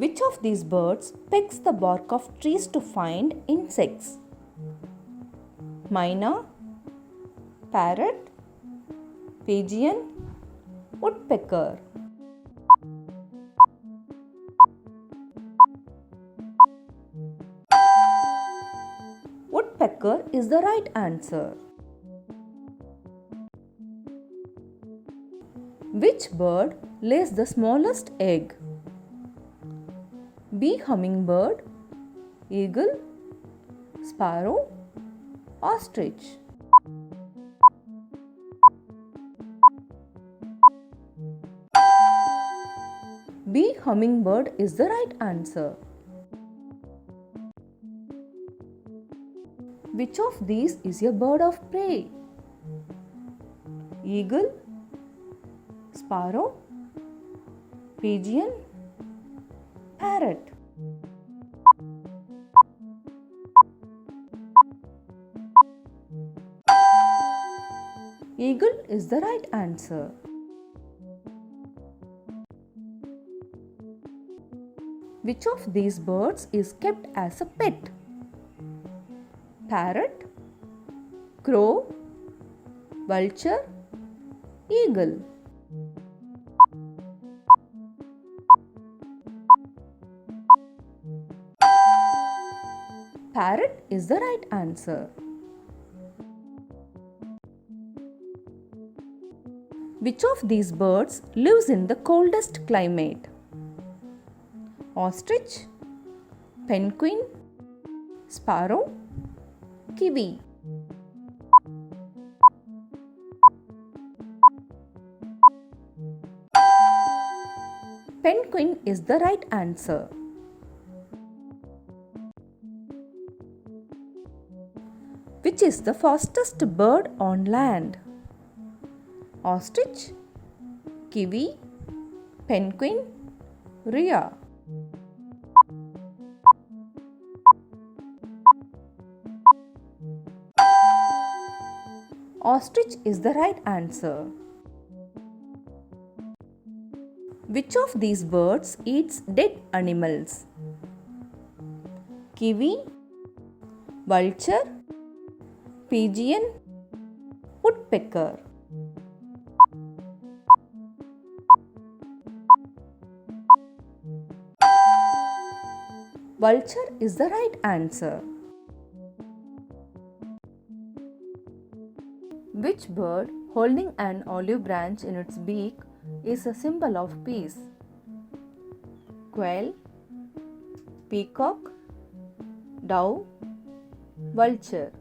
Which of these birds pecks the bark of trees to find insects? Myna, parrot, pigeon, woodpecker. Woodpecker is the right answer. Which bird lays the smallest egg? Bee hummingbird, eagle, sparrow, ostrich. Bee hummingbird is the right answer. Which of these is a bird of prey? Eagle, sparrow, pigeon, parrot. Eagle is the right answer. Which of these birds is kept as a pet? Parrot, crow, vulture, eagle. Parrot is the right answer. Which of these birds lives in the coldest climate? Ostrich, penguin, sparrow, kiwi. Penguin is the right answer. Which is the fastest bird on land? Ostrich, kiwi, penguin, Rhea. Ostrich is the right answer. Which of these birds eats dead animals? Kiwi, vulture, pigeon, woodpecker. Vulture is the right answer. Which bird holding an olive branch in its beak is a symbol of peace? Quail, peacock, dove, vulture.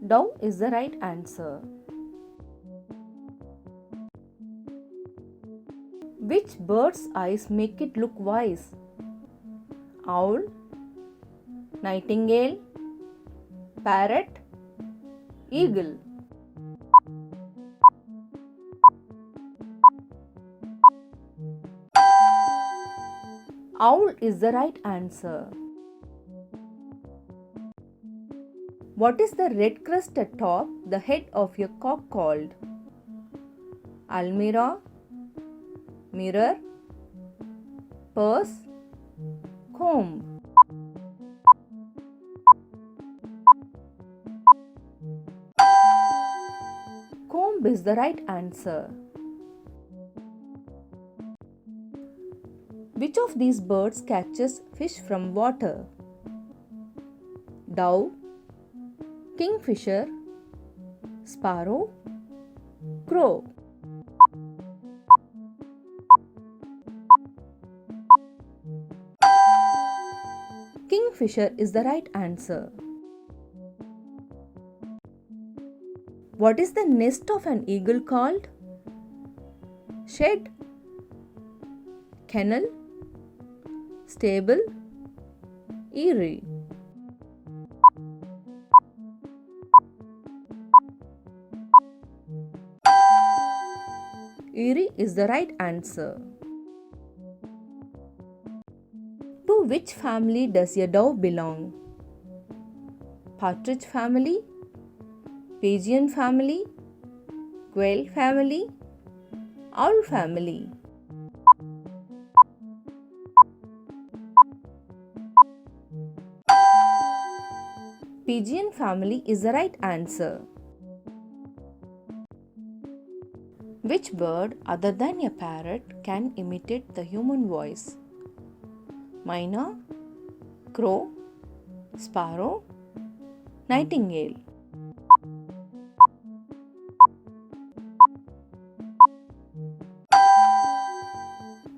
Dove is the right answer. Which bird's eyes make it look wise? Owl, nightingale, parrot, eagle. Owl is the right answer. What is the red crest atop the head of a cock called? Almirah, mirror, purse, comb. Comb is the right answer. Which of these birds catches fish from water? Dove, kingfisher, sparrow, crow. Kingfisher is the right answer. What is the nest of an eagle called? Shed, kennel, stable, eyrie. Eyrie is the right answer. To which family does a dove belong? Partridge family, Pigeon family, Quail family, owl family. Pigeon family is the right answer. Which bird other than a parrot can imitate the human voice? Myna, crow, sparrow, nightingale.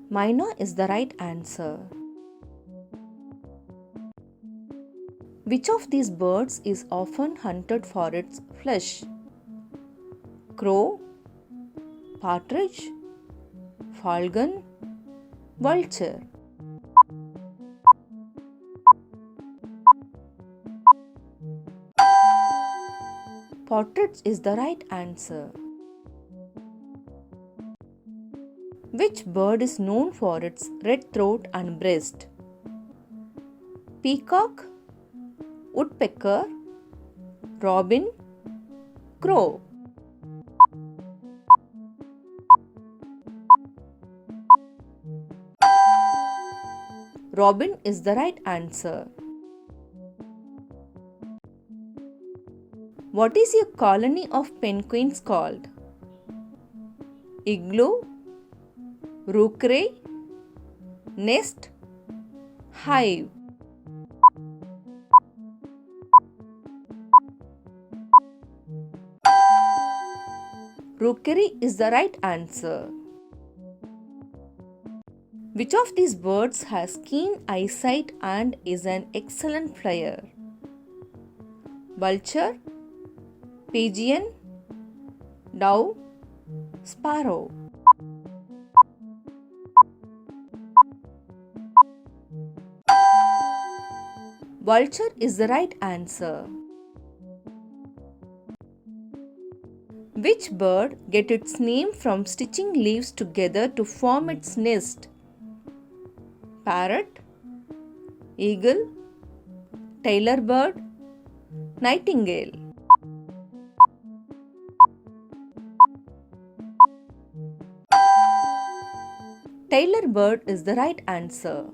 Myna is the right answer. Which of these birds is often hunted for its flesh? Crow, partridge, falcon, vulture. Partridge is the right answer. Which bird is known for its red throat and breast? Peacock, woodpecker, robin, crow. Robin is the right answer. What is a colony of penguins called? Igloo, rookery, nest, hive. Rookery is the right answer. Which of these birds has keen eyesight and is an excellent flyer? Vulture, pigeon, dove, sparrow. Vulture is the right answer. Which bird gets its name from stitching leaves together to form its nest? Parrot, eagle, Tailor-bird, nightingale. Tailor-bird is the right answer.